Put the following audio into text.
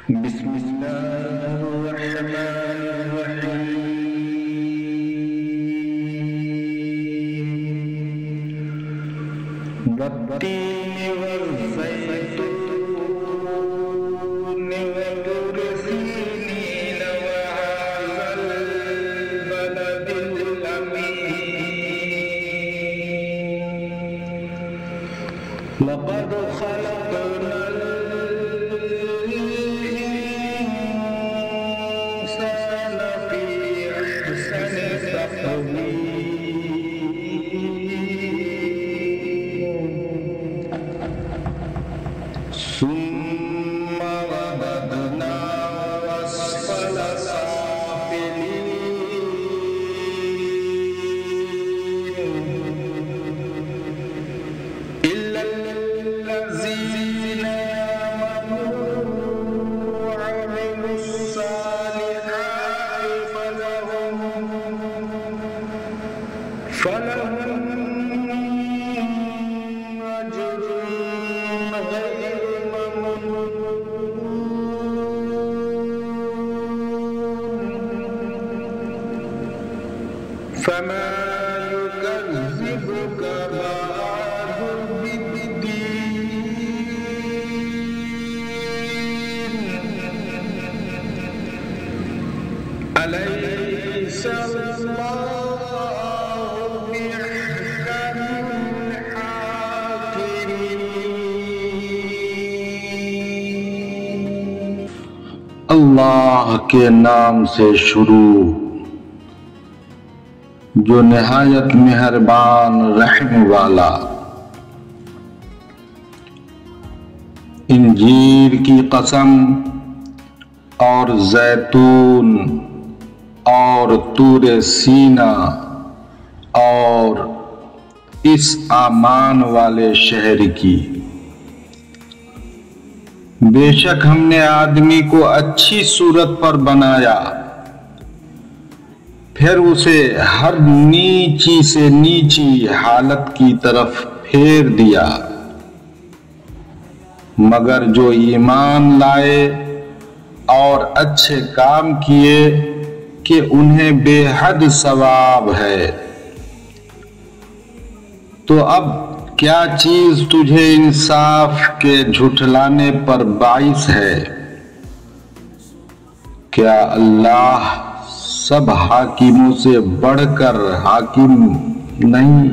बिस्मिल्लाहिर्रहमानिर्रहीम। वत्तीनि वज़्ज़ैतूनि वतूरि सीनीन वहाज़ल बलदिल अमीन। लक़द ख़लक़नल इंसान फ़ी अहसनि तक़वीम। सुम्म रददनाहु अस्फ़ल साफ़िलीन। इल्लल्लज़ीना आमनू वअमिलुस्सालिहाति फलहुम अज्रुन गैरु ममनून। फमा युकज़्ज़िबुक बअदु बिद्दीन। अलैसा अल्लाहु बिअहकमिल हाकिमीन। अल्लाह के नाम से शुरू जो निहायत मेहरबान रहम वाला। इंजीर की कसम और जैतून और तूरे सीना और इस आमान वाले शहर की। बेशक हमने आदमी को अच्छी सूरत पर बनाया, फिर उसे हर नीची से नीची हालत की तरफ फेर दिया, मगर जो ईमान लाए और अच्छे काम किए कि उन्हें बेहद सवाब है। तो अब क्या चीज तुझे इंसाफ के झुठलाने पर बाइस है? क्या अल्लाह सब हाकिमों से बढ़कर हाकिम नहीं?